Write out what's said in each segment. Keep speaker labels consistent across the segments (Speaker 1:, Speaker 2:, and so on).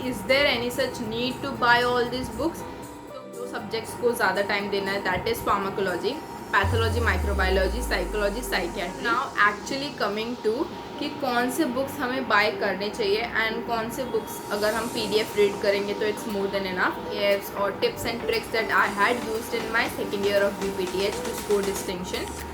Speaker 1: Is there any such need to buy all this books? तो दो subjects को ज़्यादा टाइम देना है, that is pharmacology, pathology, microbiology, psychology, psychiatry. Now actually coming to कि कौन से बुक्स हमें बाय करने चाहिए एंड कौन से बुक्स अगर हम PDF रीड करेंगे तो it's more than enough. Tips और tips and tricks that I had used in my second year of BPTH to score distinction.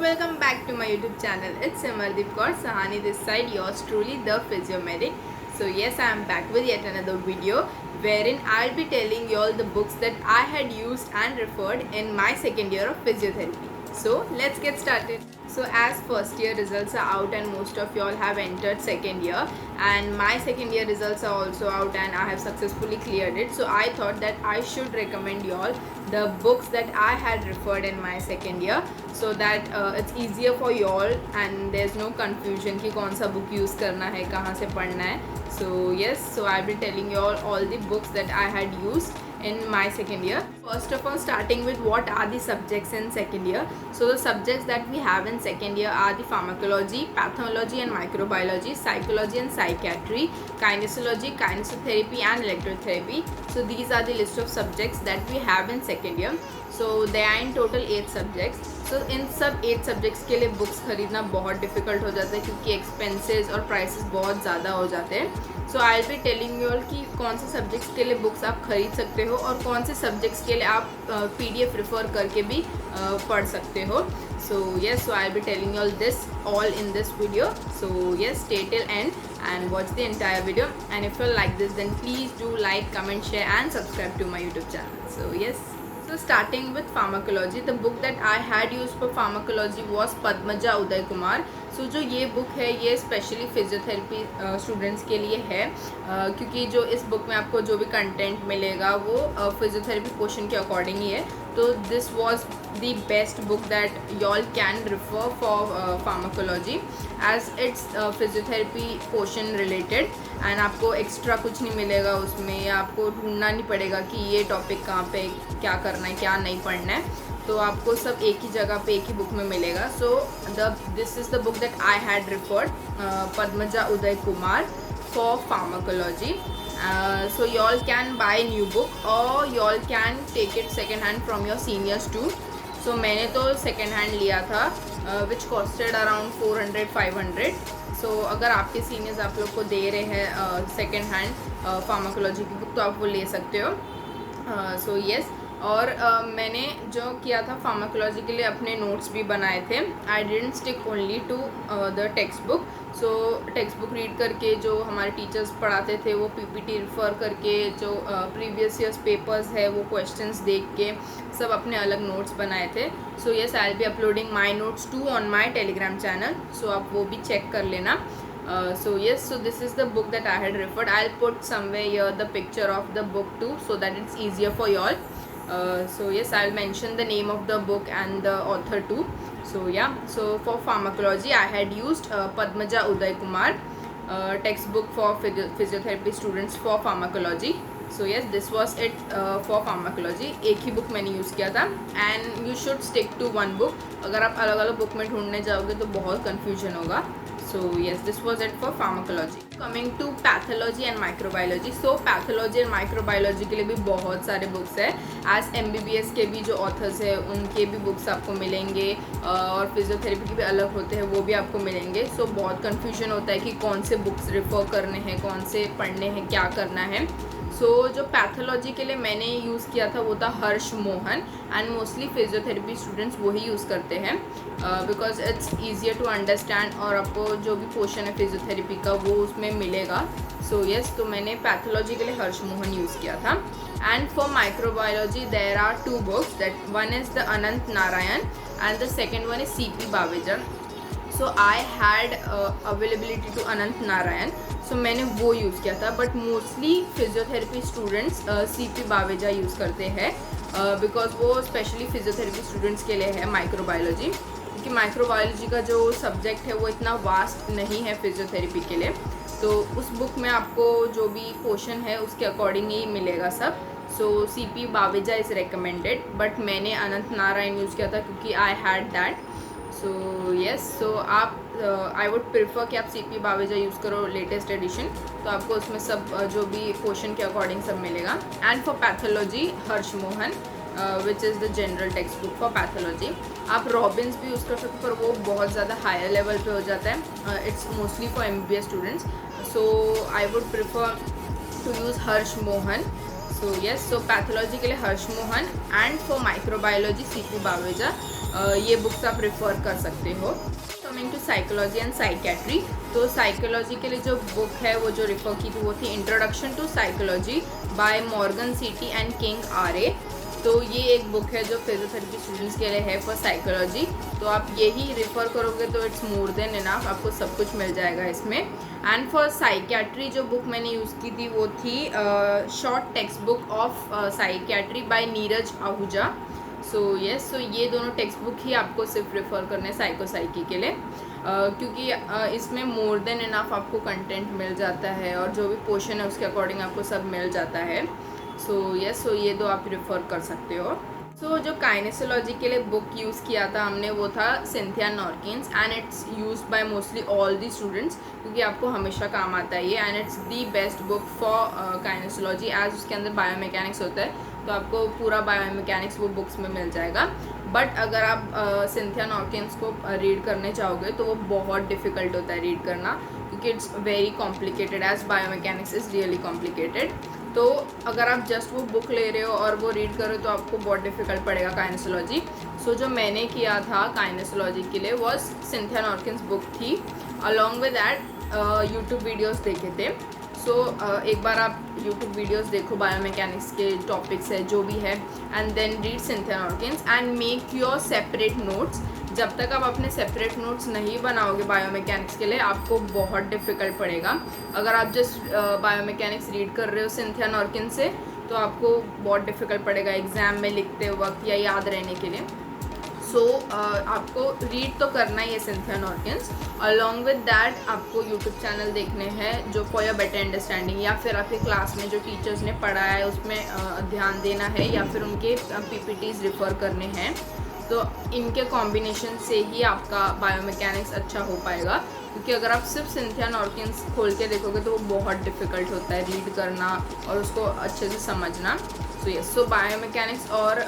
Speaker 1: Welcome back to my YouTube channel. It's Simardeep Kaur Sahani this side, yours truly, the Physiomedic. So yes, I am back with yet another video wherein I'll be telling you all the books that I had used and referred in my second year of physiotherapy. So let's get started. So as first year results are out and most of y'all have entered second year, and my second year results are also out and I have successfully cleared it. So I thought that I should recommend y'all the books that I had referred in my second year, so that it's easier for y'all and there's no confusion कि कौन सा book use करना है, कहाँ से पढ़ना है. So yes, so I'll be telling you all the books that I had used in my second year. First of all, starting with what are the subjects in second year. So the subjects that we have in second year are the pharmacology, pathology and microbiology, psychology and psychiatry, kinesiology, kinesiotherapy and electrotherapy. So these are the list of subjects that we have in second year. So they are in total 8 subjects. So इन सब 8 subjects के लिए books खरीदना बहुत difficult हो जाता है क्योंकि expenses और प्राइसेस बहुत ज़्यादा हो जाते हैं. So I will be telling you all कि कौन से सब्जेक्ट्स के लिए बुक्स आप खरीद सकते हो और कौन से सब्जेक्ट्स के लिए आप PDF रेफर करके भी पढ़ सकते हो. सो yes, so I will be telling you all this all in this video. So yes, stay till and and watch the entire video, and if you like this then please do like, comment, share and subscribe to my YouTube channel. So yes, so starting with pharmacology, the book that I had used for pharmacology was Padmaja Uday Kumar. So जो ये book है ये specially physiotherapy students के लिए है क्योंकि जो इस बुक में आपको जो भी कंटेंट मिलेगा वो फिजियोथेरेपी पोर्शन के अकॉर्डिंग ही है. तो this was the best book that y'all can refer for pharmacology as it's physiotherapy portion related, and आपको एक्स्ट्रा कुछ नहीं मिलेगा उसमें या आपको ढूंढना नहीं पड़ेगा कि ये टॉपिक कहाँ पे क्या करना है क्या नहीं पढ़ना है. तो आपको सब एक ही जगह पे एक ही बुक में मिलेगा. So this is the book that I had referred, Padmaja Uday Kumar for pharmacology. So y'all can buy new book or y'all can take it second hand from your seniors too. So मैंने तो second hand लिया था which costed around 400-500. So अगर आपके seniors आप लोग को दे रहे हैं सेकेंड हैंड फार्माकोलॉजी की बुक तो आप वो ले सकते हो. सो येस, और मैंने जो किया था फार्माकोलॉजी के लिए अपने नोट्स भी बनाए थे. I didn't stick only to the text book. So text book read करके जो हमारे टीचर्स पढ़ाते थे वो PPT रेफर करके जो प्रीवियस ईयर्स पेपर्स है वो क्वेश्चंस देख के सब अपने अलग नोट्स बनाए थे. So yes, I will be uploading my notes too on my Telegram channel. सो आप वो भी चेक कर लेना. So yes, so this is the book that I had referred. I'll put somewhere here the picture of the book too so that it's easier for you all. So yes, I'll mention the name of the book and the author too. So yeah, so for pharmacology I had used Padmaja Uday Kumar textbook for physiotherapy students for pharmacology. So yes, this was it for pharmacology. एक ही book मैंने use किया था and you should stick to one book. अगर आप अलग अलग book में ढूंढने जाओगे तो बहुत confusion होगा. So yes, this was it for pharmacology. Coming to pathology and microbiology. So pathology and microbiology के लिए भी बहुत सारे बुक्स है. As MBBS के भी जो ऑथर्स है उनके भी बुक्स आपको मिलेंगे और फिजियोथेरेपी के भी अलग होते हैं वो भी आपको मिलेंगे. सो बहुत कन्फ्यूजन होता है कि कौन से बुक्स रेफर करने हैं, कौन से पढ़ने हैं, क्या करना है. सो जो पैथोलॉजी के लिए मैंने यूज़ किया था वो था Harsh Mohan, and mostly physiotherapy students वही यूज़ करते हैं because it's easier to understand और आपको जो भी पोर्शन है फिजियोथेरेपी का वो उसमें मिलेगा. सो येस, तो मैंने पैथोलॉजी के लिए हर्ष मोहन यूज़ किया था. And for microbiology there are 2 books, that one is the Ananthanarayan and the second one is CP Baveja. So I had availability to Ananthanarayan, so मैंने वो यूज़ किया था. But mostly physiotherapy students CP Baveja use करते हैं because वो specially physiotherapy students के लिए है माइक्रोबायोलॉजी, क्योंकि माइक्रोबायोलॉजी का जो सब्जेक्ट है वो इतना वास्ट नहीं है फिजियोथेरेपी के लिए. तो उस बुक में आपको जो भी पोर्शन है उसके अकॉर्डिंग ही मिलेगा सब. So CP Baveja is recommended, but मैंने अनंत नारायण यूज़ किया था क्योंकि I had that. So yes, so आप आई वुड प्रेफर कि आप CP बावेजा यूज़ करो लेटेस्ट एडिशन, तो आपको उसमें सब जो भी क्वेश्चन के अकॉर्डिंग सब मिलेगा। And for pathology Harsh Mohan which is the general text book for pathology. आप रॉबिन्स भी यूज़ कर सकते हो, पर वो बहुत ज़्यादा हायर लेवल पे हो जाता है। It's mostly for MBBS students, so I would prefer to use Harsh Mohan. So yes, so pathology के लिए Harsh Mohan and for microbiology CP Baveja, ये बुक्स आप रेफर कर सकते हो। Coming to psychology and psychiatry, तो साइकोलॉजी के लिए जो बुक है वो जो रेफर की थी वो थी introduction to psychology by Morgan CT and King RA। तो ये एक बुक है जो फिजियोथेरेपी स्टूडेंट्स के लिए है फॉर साइकोलॉजी, तो आप यही रेफ़र करोगे तो इट्स मोर देन इनफ, आपको सब कुछ मिल जाएगा इसमें। एंड फॉर साइकेट्री जो बुक मैंने यूज़ की थी वो थी short text book of psychiatry by Niraj Ahuja. So yes, so ये दोनों टेक्स्ट बुक ही आपको सिर्फ रेफ़र करने साइकी के लिए, क्योंकि इसमें मोर देन इनफ आपको कंटेंट मिल जाता है और जो भी पोर्शन है उसके अकॉर्डिंग आपको सब मिल जाता है। सो यस, सो ये दो आप रेफ़र कर सकते हो। सो जो काइनेसोलॉजी के लिए बुक यूज़ किया था हमने वो था Cynthia Norkins, and it's used by mostly all the students, क्योंकि आपको हमेशा काम आता है ये। And it's the best book for kinesiology as उसके अंदर बायोमैकेनिक्स होता है, तो आपको पूरा बायोमैकेनिक्स वो बुक्स में मिल जाएगा। बट अगर आप सिंथिया नॉर्किन्स को रीड करने चाहोगे तो वो बहुत डिफ़िकल्ट होता है रीड करना, क्योंकि it's very complicated as biomechanics is really complicated. तो अगर आप जस्ट वो बुक ले रहे हो और वो रीड कर रहे हो तो आपको बहुत डिफ़िकल्ट पड़ेगा काइनेसोलॉजी। सो जो मैंने किया था काइनेसोलॉजी के लिए वो सिंथिया नॉर्किन्स बुक थी, along with that YouTube videos देखे थे। सो एक बार आप यूट्यूब वीडियोस देखो, बायोमैकेनिक्स के टॉपिक्स है जो भी है, and then read Cynthia Norkins and make your separate notes. जब तक आप अपने सेपरेट नोट्स नहीं बनाओगे बायोमैकेनिक्स के लिए आपको बहुत डिफ़िकल्ट पड़ेगा। अगर आप जस्ट बायोमैकेनिक्स रीड कर रहे हो सिंथिया नॉर्किन्स से तो आपको बहुत डिफ़िकल्ट पड़ेगा एग्ज़ाम में लिखते वक्त या याद रहने के लिए। सो आपको रीड तो करना ही है सिंथिया नॉर्किन्स, अलॉन्ग विद दैट आपको यूट्यूब चैनल देखने हैं जो फॉर योर बेटर अंडरस्टैंडिंग, या फिर आपके क्लास में जो टीचर्स ने पढ़ाया है उसमें ध्यान देना है, या फिर उनके PPTs रेफ़र करने हैं। तो इनके कॉम्बिनेशन से ही आपका बायोमैकेनिक्स अच्छा हो पाएगा, क्योंकि अगर आप सिर्फ सिंथिया नॉर्किन्स खोल के देखोगे तो वो बहुत डिफ़िकल्ट होता है रीड करना और उसको अच्छे से समझना। सो यस, सो बायोमैकेनिक्स और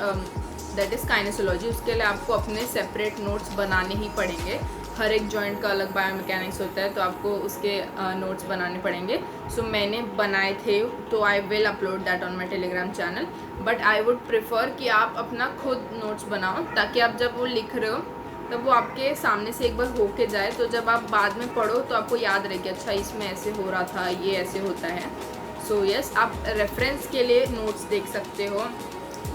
Speaker 1: दैट इज़ काइनेसोलॉजी, उसके लिए आपको अपने सेपरेट नोट्स बनाने ही पड़ेंगे। हर एक जॉइंट का अलग बायोमैकेनिक्स होता है तो आपको उसके नोट्स बनाने पड़ेंगे। सो मैंने बनाए थे तो I will upload that on my Telegram channel, but I would prefer कि आप अपना खुद नोट्स बनाओ, ताकि आप जब वो लिख रहे हो तब वो आपके सामने से एक बार हो के जाए, तो जब आप बाद में पढ़ो तो आपको याद रहे कि अच्छा इसमें ऐसे हो रहा था, ये ऐसे होता है। सो यस, आप रेफरेंस के लिए नोट्स देख सकते हो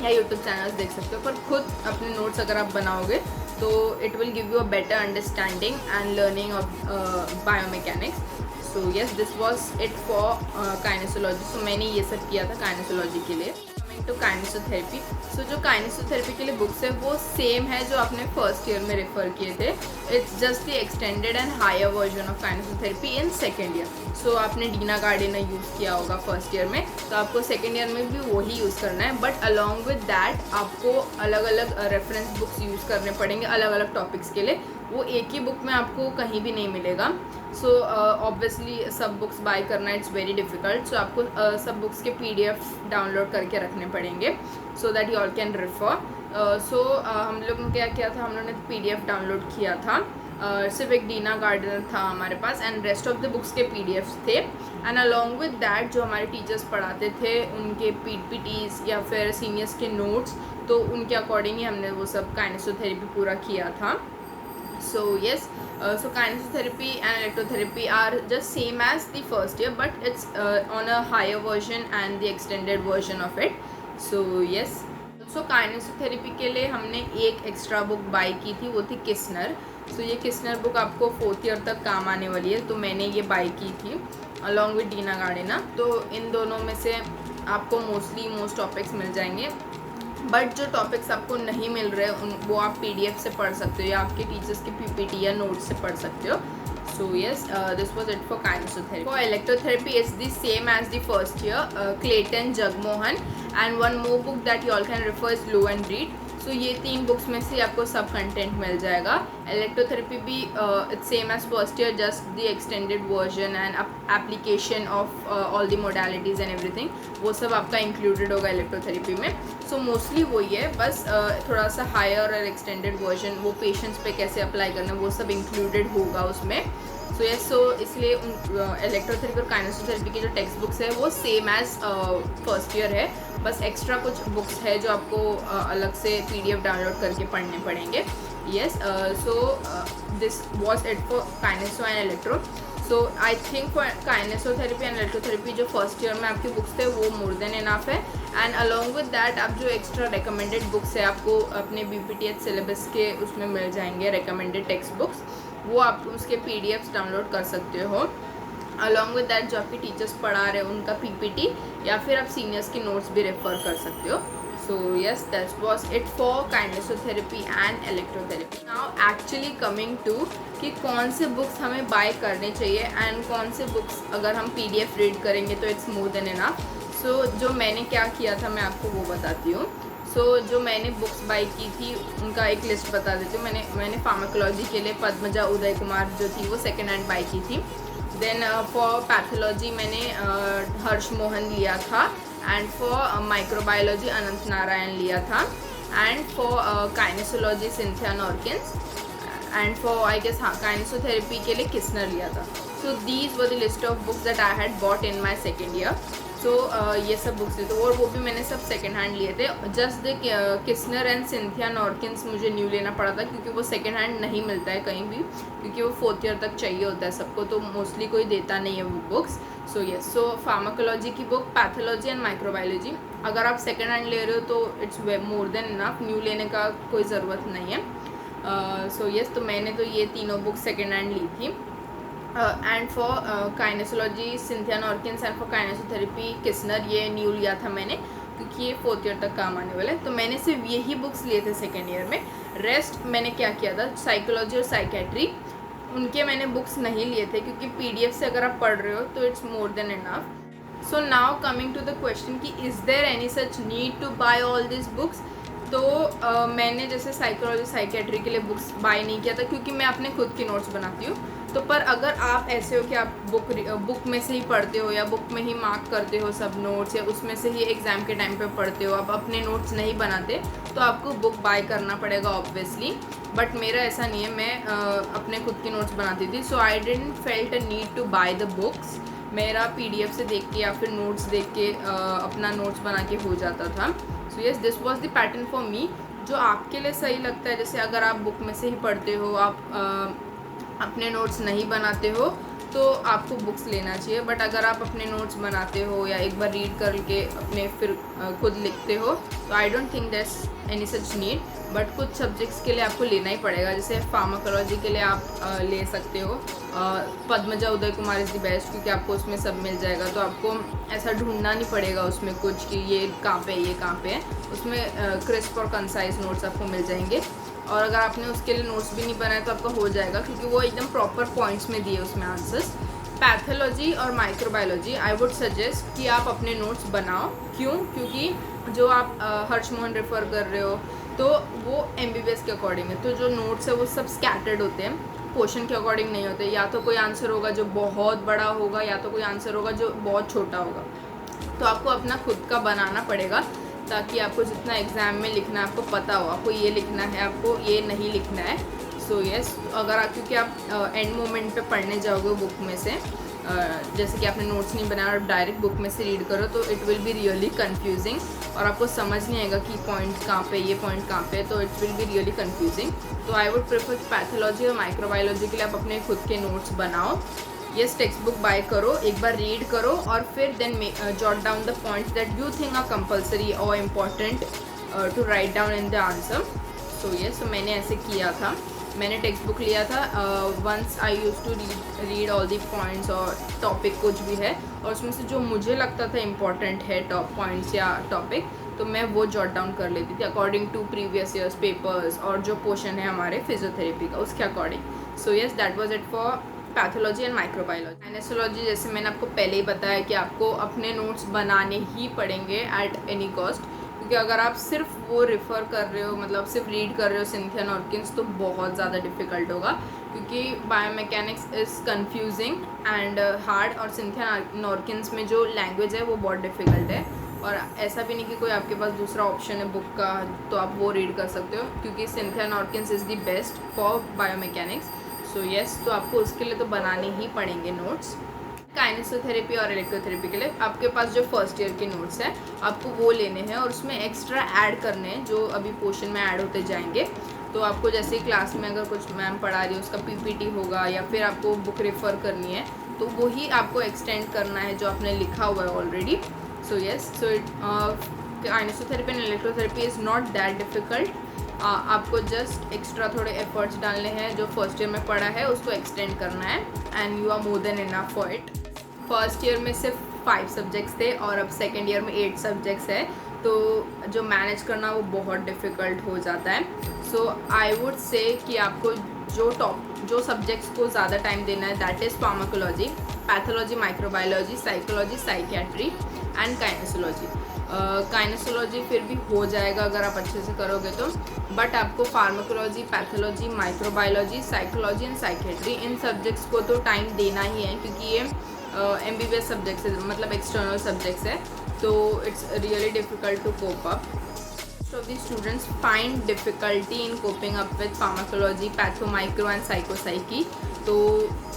Speaker 1: या यूट्यूब चैनल्स देख सकते हो, पर खुद अपने नोट्स अगर आप बनाओगे तो it will give you a better understanding and learning of biomechanics. So yes, this was it for kinesiology. So मैंने ये सब किया था काइनेसोलॉजी के लिए। कमिंग टू काइनेसोथेरेपी, सो जो काइनेसोथेरेपी के लिए बुक्स है वो सेम है जो आपने फर्स्ट ईयर में रेफ़र किए थे। It's just the extended and higher version of kinesiotherapy in second year. So आपने डीना गार्डिनर यूज़ किया होगा फर्स्ट ईयर में, तो आपको सेकेंड ईयर में भी वही यूज़ करना है, बट अलॉन्ग विद दैट आपको अलग अलग रेफरेंस बुक्स यूज़ करने पड़ेंगे अलग अलग टॉपिक्स के लिए। वो एक ही बुक में आपको कहीं भी नहीं मिलेगा। सो ऑब्वियसली सब बुक्स बाय करना इट्स वेरी डिफ़िकल्ट, सो आपको सब बुक्स के PDF डाउनलोड करके रखने पड़ेंगे so that you all can refer. So हम लोग ने क्या किया था, हम लोगों ने PDF डाउनलोड किया था, सिर्फ एक डीना गार्डनर था हमारे पास and rest of the books के PDFs थे। एंड अलॉन्ग विद दैट जो हमारे टीचर्स पढ़ाते थे उनके PPTs या फिर सीनियर्स के नोट्स, तो उनके अकॉर्डिंग ही हमने वो सब काइनेसोथेरेपी पूरा किया था। So yes, so kinesiotherapy and electrotherapy are just same as the first year, but it's on a higher version and the extended version of it. So yes, so kinesiotherapy के लिए हमने एक एक्स्ट्रा बुक बाय की थी, वो थी किस्नर। सो ये किस्नर book आपको 4th ईयर तक काम आने वाली है, तो मैंने ये बाय की थी अलॉन्ग विद डीना गार्डिनर। तो इन दोनों में से आपको मोस्ट टॉपिक्स मिल जाएंगे, बट जो टॉपिक्स आपको नहीं मिल रहे वो आप PDF से पढ़ सकते हो या आपके टीचर्स के PPT या नोट्स से पढ़ सकते हो। So yes, this was it for kinesiotherapy. For electrotherapy, it's the same as the first year. Clayton, Jagmohan, and one more book that you all can refer is Low and Read. So ये 3 books में से आपको सब content मिल जाएगा. Electrotherapy भी it's same as first year, just the extended version and application of all the modalities and everything, वो सब आपका इंक्लूडेड होगा इलेक्ट्रोथेरेपी में. सो मोस्टली वही है, बस थोड़ा सा हायर और एक्सटेंडेड वर्जन, वो पेशेंट्स पे कैसे अप्लाई करना वो सब इंक्लूडेड होगा उसमें. सो यस, सो इसलिए इलेक्ट्रोथेरेपी और काइनेसोथेरेपी की जो टेक्स्ट बुक्स है वो सेम एज फर्स्ट ईयर है. बस एक्स्ट्रा कुछ बुक्स है जो आपको अलग से PDF डाउनलोड करके पढ़ने पड़ेंगे. Yes, so this was it for kineso and electro. So I think for kinesiotherapy and electrotherapy जो फर्स्ट ईयर में आपकी बुक्स थे वो मोर देन इनफ है. एंड अलॉन्ग विद दैट आप जो एक्स्ट्रा रिकमेंडेड बुक्स है आपको अपने BPTH सिलेबस के उसमें मिल जाएंगे, रिकमेंडेड टेक्स्ट बुक्स, वो आप उसके PDFs डाउनलोड कर सकते हो. अलॉन्ग विद दैट जो आपके टीचर्स पढ़ा रहे हैं उनका PPT, या फिर आप सीनियर्स की नोट्स भी रेफर कर सकते हो. So yes, that was it for kinesiotherapy and electrotherapy. Now actually coming to कि कौन से बुक्स हमें बाय करने चाहिए एंड कौन से बुक्स अगर हम PDF रीड करेंगे तो इट्स मोर देन इनफ. सो जो मैंने क्या किया था मैं आपको वो बताती हूँ. सो जो मैंने बुक्स बाय की थी उनका एक लिस्ट बता देती हूँ. मैंने फार्माकोलॉजी के लिए पद्मजा उदय कुमार जो थी वो सेकेंड हैंड बाय की थी. देन फॉर पैथोलॉजी मैंने हर्ष मोहन लिया था. And for microbiology Ananthanarayan लिया था. And for kinesiology Cynthia Norkins. And for I guess हाँ काइनेसोथेरेपी के लिए किस्नर लिया था. So these were the list of books that I had bought in my second year. So ये सब books थे तो, और वो भी मैंने सब सेकेंड हैंड लिए थे. Just the Kisner and Cynthia Norkins मुझे न्यू लेना पड़ा था क्योंकि वो सेकेंड हैंड नहीं मिलता है कहीं भी, क्योंकि वो 4th ईयर तक चाहिए होता है सबको, तो मोस्टली कोई देता नहीं है वो बुक्स. सो यस, सो फार्माकोलॉजी की बुक, पैथोलॉजी एंड माइक्रोबायोलॉजी अगर आप सेकेंड हैंड ले रहे हो तो it's more than enough, new लेने का कोई ज़रूरत नहीं है. सो यस, तो मैंने तो ये तीनों बुक्स सेकेंड हैंड ली थी. And for kinesiology Cynthia Norkins and for kinesiotherapy Kisner ये न्यू लिया था मैंने क्योंकि ये 4th ईयर तक काम आने वाला है. तो मैंने सिर्फ यही बुक्स लिए थे सेकेंड ईयर में. रेस्ट मैंने क्या किया था, साइकोलॉजी और साइकेट्री उनके मैंने बुक्स नहीं लिए थे क्योंकि PDF से अगर आप पढ़ रहे हो तो it's more than enough. So now coming to the question कि is there any such need to buy all this books. तो मैंने जैसे साइकोलॉजी साइकेट्री के लिए बुक्स बाय नहीं किया था क्योंकि मैं अपने खुद की नोट्स बनाती हूँ. तो पर अगर आप ऐसे हो कि आप बुक में से ही पढ़ते हो या बुक में ही मार्क करते हो सब नोट्स या उसमें से ही एग्ज़ाम के टाइम पे पढ़ते हो, आप अपने नोट्स नहीं बनाते, तो आपको बुक बाय करना पड़ेगा ऑब्वियसली. बट मेरा ऐसा नहीं है, मैं अपने खुद की नोट्स बनाती थी. So I didn't felt a need to buy the books. मेरा PDF से देख के या फिर नोट्स देख के अपना नोट्स बना के हो जाता था. So yes, this was the pattern for me. जो आपके लिए सही लगता है, जैसे अगर आप बुक में से ही पढ़ते हो, आप अपने नोट्स नहीं बनाते हो, तो आपको बुक्स लेना चाहिए. बट अगर आप अपने नोट्स बनाते हो या एक बार रीड करके अपने फिर खुद लिखते हो, तो I don't think that's any such need. But कुछ सब्जेक्ट्स के लिए आपको लेना ही पड़ेगा. जैसे फार्माकोलॉजी के लिए आप ले सकते हो Padmaja Uday Kumar is the best क्योंकि आपको उसमें सब मिल जाएगा. तो आपको ऐसा ढूंढना नहीं पड़ेगा उसमें कुछ कि ये कहाँ पे ये कहाँ पे है. उसमें क्रिस्प और कंसाइज नोट्स आपको मिल जाएंगे. और अगर आपने उसके लिए नोट्स भी नहीं बनाए तो आपका हो जाएगा क्योंकि वो एकदम प्रॉपर पॉइंट्स में दिए उसमें आंसर्स. पैथोलॉजी और माइक्रोबायोलॉजी आई वुड सजेस्ट कि आप अपने नोट्स बनाओ. क्यों? क्योंकि जो आप हर्ष मोहन रेफ़र कर रहे हो तो वो MBBS के अकॉर्डिंग है. तो जो नोट्स है वो सब स्कैटर्ड होते हैं, पोर्शन के अकॉर्डिंग नहीं होते. या तो कोई आंसर होगा जो बहुत बड़ा होगा या तो कोई आंसर होगा जो बहुत छोटा होगा. तो आपको अपना खुद का बनाना पड़ेगा ताकि आपको जितना एग्ज़ाम में लिखना है आपको पता हो, आपको ये लिखना है, आपको ये नहीं लिखना है. सो यस, अगर आप क्योंकि आप एंड मोमेंट पे पढ़ने जाओगे बुक में से, जैसे कि आपने नोट्स नहीं बनाया और डायरेक्ट बुक में से रीड करो तो it will be really confusing और आपको समझ नहीं आएगा कि पॉइंट कहाँ पे, ये पॉइंट कहाँ पे, तो it will be really confusing. तो आई वुड प्रेफर पैथोलॉजी और माइक्रोबायोलॉजी के लिए आप अपने खुद के नोट्स बनाओ. यस, टेक्स्ट बुक बाय करो, एक बार रीड करो और फिर then jot down the points that you think are compulsory और important to write down in the answer. So yes, मैंने ऐसे किया था. मैंने टेक्स्ट बुक लिया था. Once I use to read all the points और टॉपिक कुछ भी है और उसमें से जो मुझे लगता था इम्पॉर्टेंट है टॉप पॉइंट्स या टॉपिक, तो मैं वो जॉट डाउन कर लेती थी according to previous years papers और जो पोर्शन है हमारे फिजियोथेरेपी का उसके according. So yes, that was it for pathology and microbiology. Gynaecology जैसे मैंने आपको पहले ही बताया कि आपको अपने नोट्स बनाने ही पड़ेंगे एट एनी कॉस्ट, क्योंकि अगर आप सिर्फ वो रेफ़र कर रहे हो, मतलब सिर्फ रीड कर रहे हो सिंथिया नॉर्किन्स, तो बहुत ज़्यादा डिफ़िकल्ट होगा, क्योंकि biomechanics is confusing and hard, और सिंथिया नॉर्किन्स में जो लैंग्वेज है वो बहुत डिफ़िकल्ट है। और ऐसा भी नहीं कि कोई आपके पास दूसरा ऑप्शन है बुक का तो आप वो रीड कर सकते हो, क्योंकि Cynthia Norkins is the best for biomechanics. So yes, तो आपको उसके लिए तो बनाने ही पड़ेंगे नोट्स। काइनेसोथेरेपी और इलेक्ट्रोथेरेपी के लिए आपके पास जो फर्स्ट ईयर के नोट्स हैं आपको वो लेने हैं, और उसमें एक्स्ट्रा ऐड करने हैं जो अभी पोर्शन में ऐड होते जाएंगे। तो आपको जैसे क्लास में अगर कुछ मैम पढ़ा रही है उसका पीपीटी होगा, या फिर आपको बुक रेफ़र करनी है, तो वही आपको एक्सटेंड करना है जो आपने लिखा हुआ है already. So yes, so it kinesotherapy and electrotherapy is not that difficult. आपको जस्ट एक्स्ट्रा थोड़े एफर्ट्स डालने हैं, जो फर्स्ट ईयर में पढ़ा है उसको एक्सटेंड करना है, and you are more than enough for it. First year में सिर्फ 5 सब्जेक्ट्स थे और अब सेकेंड ईयर में 8 सब्जेक्ट्स है, तो जो मैनेज करना वो बहुत डिफ़िकल्ट हो जाता है। सो आई वुड से कि आपको जो सब्जेक्ट्स को ज़्यादा टाइम देना है that is pharmacology, pathology, microbiology, psychology, psychiatry and काइनेसोलॉजी। काइनेसोलॉजी फिर भी हो जाएगा अगर आप अच्छे से करोगे तो, बट आपको pharmacology, pathology, microbiology, psychology and psychiatry, in subjects को तो टाइम देना ही है, क्योंकि ये MBBS सब्जेक्ट्स है, मतलब एक्सटर्नल सब्जेक्ट्स है, तो it's really difficult to cope up. So the students find difficulty in coping up with pharmacology, patho, micro and psychopsyche। तो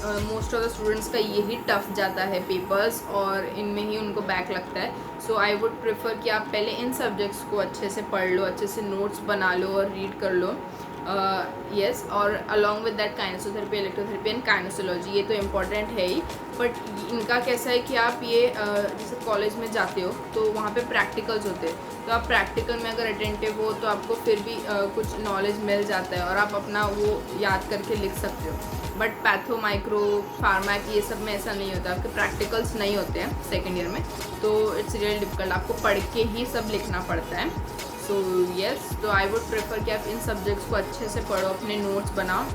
Speaker 1: मोस्ट ऑफ द स्टूडेंट्स का यही टफ जाता है पेपर्स, और इनमें ही उनको बैक लगता है। सो आई वुड प्रेफर कि आप पहले इन सब्जेक्ट्स को अच्छे से पढ़ लो, अच्छे से नोट्स बना लो और रीड कर लो। येस, और along with that kinesotherapy, electrotherapy and kinesiology, ये तो इम्पॉर्टेंट है ही, बट इनका कैसा है कि आप ये जैसे कॉलेज में जाते हो तो वहाँ पे प्रैक्टिकल्स होते हैं, तो आप प्रैक्टिकल में अगर अटेंटिव हो तो आपको फिर भी कुछ नॉलेज मिल जाता है और आप अपना वो याद करके लिख सकते हो। बट पैथो, माइक्रो, फार्मा ये सब में ऐसा नहीं होता, आपके प्रैक्टिकल्स नहीं होते हैं सेकेंड ईयर में, तो इट्स रियली डिफिकल्ट, आपको पढ़ के ही सब लिखना पड़ता है। सो येस, तो आई वुड प्रेफर कि आप इन सब्जेक्ट्स को अच्छे से पढ़ो, अपने नोट्स बनाओ,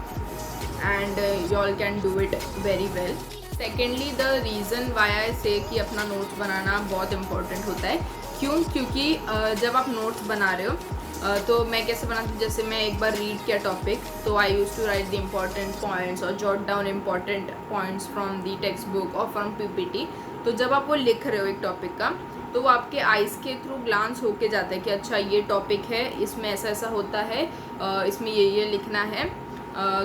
Speaker 1: and you all can do it very well. Secondly, the reason why I say कि अपना नोट्स बनाना बहुत इंपॉर्टेंट होता है, क्यों? क्योंकि जब आप नोट्स बना रहे हो तो मैं कैसे बनाती हूँ, जैसे मैं एक बार रीड किया टॉपिक, तो I use to write the important points और jot down important points from the text book और फ्रॉम पीपीटी। तो जब आप वो लिख रहे हो एक टॉपिक का, तो वो आपके आइज़ के थ्रू ग्लांस होके जाता है कि अच्छा ये टॉपिक है, इसमें ऐसा ऐसा होता है, इसमें ये लिखना है,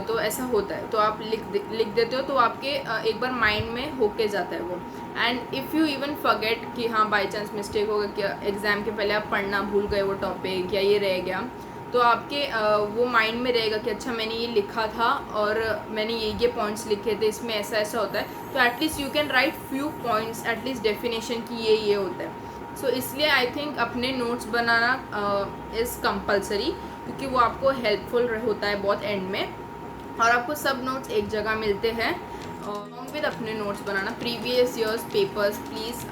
Speaker 1: तो ऐसा होता है, तो आप लिख देते हो, तो आपके एक बार माइंड में होके जाता है वो। And if you even forget कि हाँ बाई चांस मिस्टेक हो गया, कि एग्ज़ाम के पहले आप पढ़ना भूल गए वो टॉपिक या ये रह गया, तो आपके वो माइंड में रहेगा कि अच्छा मैंने ये लिखा था और मैंने ये पॉइंट्स लिखे थे, इसमें ऐसा ऐसा होता है, तो at least you can write few points, at least definition की ये होता है। सो इसलिए आई थिंक अपने नोट्स बनाना इज़ कंपलसरी, क्योंकि वो आपको हेल्पफुल होता है बहुत एंड में, और आपको सब नोट्स एक जगह मिलते हैं। अलॉन्ग विद अपने नोट्स बनाना, previous years papers please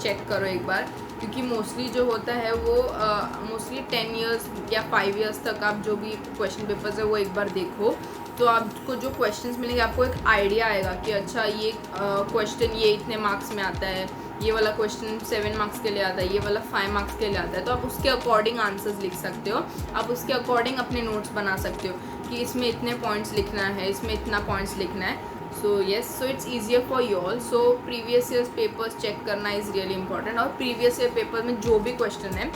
Speaker 1: check करो एक बार, क्योंकि मोस्टली जो होता है वो मोस्टली 10 इयर्स या 5 इयर्स तक आप जो भी क्वेश्चन पेपर्स है वो एक बार देखो, तो आपको जो क्वेश्चंस मिलेंगे आपको एक आइडिया आएगा कि अच्छा ये क्वेश्चन ये इतने मार्क्स में आता है, ये वाला क्वेश्चन 7 मार्क्स के लिए आता है, ये वाला 5 मार्क्स के लिए आता है, तो आप उसके अकॉर्डिंग आंसर्स लिख सकते हो, आप उसके अकॉर्डिंग अपने नोट्स बना सकते हो कि इसमें इतने पॉइंट्स लिखना है, इसमें इतना पॉइंट्स लिखना है। So yes, so it's easier for you all. So previous years papers check करना इज़ रियली इंपॉर्टेंट, और प्रीवियस ईयर पेपर में जो भी क्वेश्चन है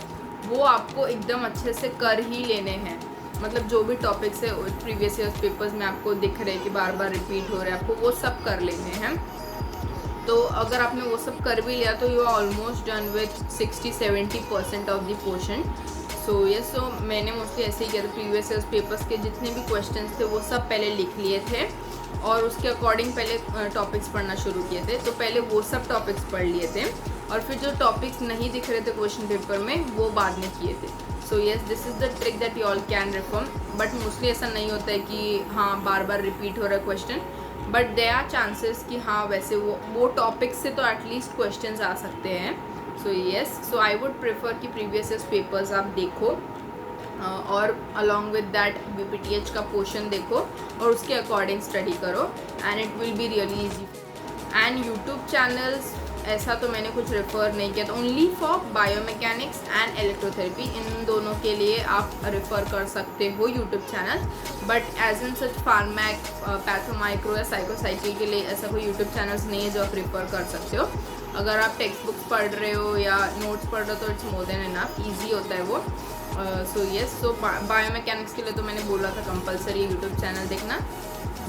Speaker 1: वो आपको एकदम अच्छे से कर ही लेने हैं, मतलब जो भी टॉपिक्स है प्रीवियस ईयर्स पेपर्स में आपको दिख रहे हैं कि बार बार रिपीट हो रहे हैं, आपको वो सब कर लेने हैं। तो अगर आपने वो सब कर भी लिया तो you are almost done with 60-70% of the portion. So ये सो मैंने मोस्टली ऐसे ही किया था, प्रीवियस ईयर्स पेपर्स के जितने भी क्वेश्चंस थे वो सब पहले लिख लिए थे, और उसके अकॉर्डिंग पहले टॉपिक्स पढ़ना शुरू किए थे, तो पहले वो सब टॉपिक्स पढ़ लिए थे, और फिर जो टॉपिक्स नहीं दिख रहे थे क्वेश्चन पेपर में वो बाद में किए थे। So yes, this is the trick that you all can reform, but mostly ऐसा नहीं होता है कि हाँ बार बार रिपीट हो रहा है question, but there are chances कि हाँ वैसे वो टॉपिक से तो एटलीस्ट क्वेश्चंस आ सकते हैं। सो yes, so I would prefer कि प्रीवियस ईयर्स पेपर्स आप देखो, और अलॉन्ग विद दैट BPTH का पोर्शन देखो और उसके अकॉर्डिंग स्टडी करो and it will be really easy. And YouTube channels ऐसा तो मैंने कुछ रेफ़र नहीं किया, तो only for biomechanics and electrotherapy, इन दोनों के लिए आप रेफ़र कर सकते हो YouTube channel. But as in सच फार्मैक, पैथोमाइक्रो या साइकोसाइकी के लिए ऐसा कोई यूट्यूब चैनल्स नहीं है जो आप रेफ़र कर सकते हो। अगर आप टेक्स्ट बुक्स पढ़ रहे हो या नोट्स पढ़ रहे हो तो it's more than enough, easy होता है वो। सो येस, सो बायोमैकेनिक्स के लिए तो मैंने बोला था कंपलसरी यूट्यूब चैनल देखना।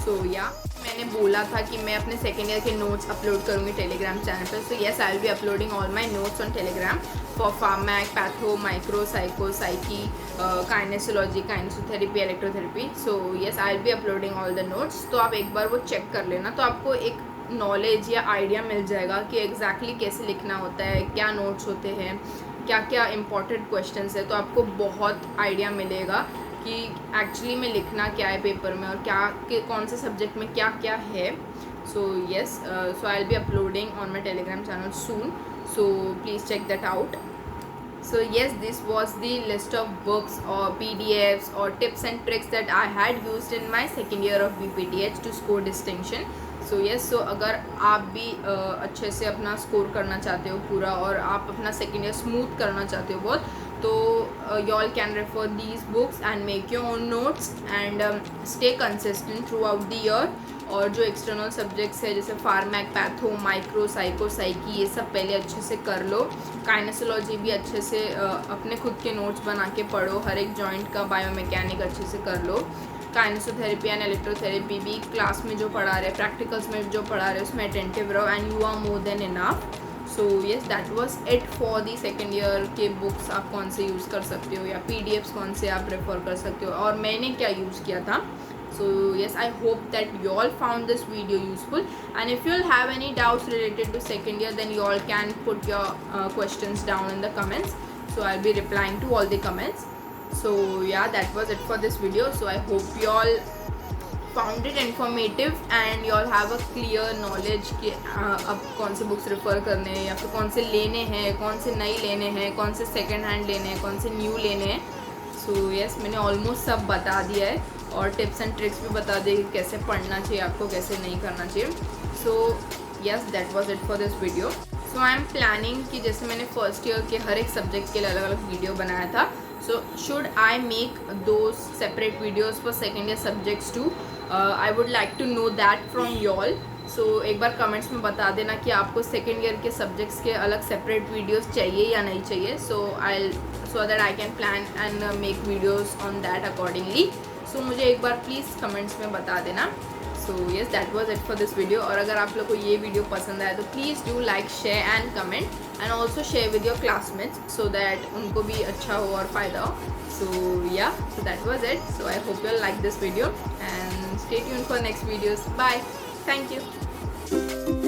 Speaker 1: सो या मैंने बोला था कि मैं अपने सेकेंड ईयर के नोट्स अपलोड करूँगी टेलीग्राम चैनल पर। So yes, I will be uploading all my notes on Telegram for pharmac, patho, micro, psycho, psychi, kinesiology, kinesotherapy, electrotherapy. So yes, I will be uploading all the notes. तो आप एक बार वो check कर लेना, तो आपको एक नॉलेज या आइडिया मिल जाएगा कि एग्जैक्टली कैसे लिखना होता है, क्या नोट्स होते हैं, क्या क्या इम्पॉर्टेंट क्वेश्चंस है। तो आपको बहुत आइडिया मिलेगा कि एक्चुअली में लिखना क्या है पेपर में और क्या कौन से सब्जेक्ट में क्या क्या है। So yes, so I will be uploading on my Telegram channel soon, so please check that out. So yes, this was the list of books or PDFs or tips and tricks that I had used in my second year of BPTH to score distinction. So yes, so अगर आप भी अच्छे से अपना score करना चाहते हो पूरा और आप अपना सेकेंड ईयर स्मूथ करना चाहते हो बहुत, तो y'all can refer these books and make your own notes and stay consistent throughout the year. और जो एक्सटर्नल सब्जेक्ट्स है जैसे फार्मैक, पैथो, माइक्रो, साइको, साइकी, ये सब पहले अच्छे से कर लो। काइनेसोलॉजी भी अच्छे से अपने खुद के नोट्स बना के पढ़ो, हर एक जॉइंट का बायोमैकेनिक अच्छे से कर लो। काइनेसोथेरेपी एंड इलेक्ट्रोथेरेपी भी क्लास में जो पढ़ा रहे, प्रैक्टिकल्स में जो पढ़ा रहे उसमें अटेंटिव रहो and you are more than enough. So yes, that was it for the second year के बुक्स आप कौन से यूज़ कर सकते हो या PDFs कौन से आप रेफ़र कर सकते हो और मैंने क्या यूज़ किया था। So yes, I hope that you all found this video useful, and if you all have any doubts related to second year, then you all can put your questions down in the comments, so I'll be replying to all the comments. So yeah, that was it for this video. So I hope you all found it informative and you all have a clear knowledge कि अब कौन से books refer करने हैं या फिर कौन से लेने हैं, कौन से नहीं लेने हैं, कौन से सेकेंड हैंड लेने हैं, कौन से न्यू लेने हैं। सो येस, मैंने ऑलमोस्ट सब बता दिया है और टिप्स एंड ट्रिक्स भी बता दिए कि कैसे पढ़ना चाहिए आपको, कैसे नहीं करना चाहिए। सो yes, that was it for this video. So I am planning कि जैसे मैंने फर्स्ट ईयर के हर एक सब्जेक्ट के लिए अलग अलग वीडियो बनाया था, so should I make those separate videos for second year subjects too? I would like to know that from you all. So एक बार कमेंट्स में बता देना कि आपको सेकेंड ईयर के सब्जेक्ट्स के अलग सेपरेट वीडियोस चाहिए या नहीं चाहिए। So that I can plan and make videos on that accordingly. So मुझे एक बार प्लीज़ कमेंट्स में बता देना। So yes, that was it for this video. और अगर आप लोग को ये वीडियो पसंद आया तो please do like, share and comment and also share with your classmates so that उनको भी अच्छा हो और फ़ायदा हो। So yeah, so that was it. So I hope you all like this video and stay tuned for next videos. Bye. Thank you.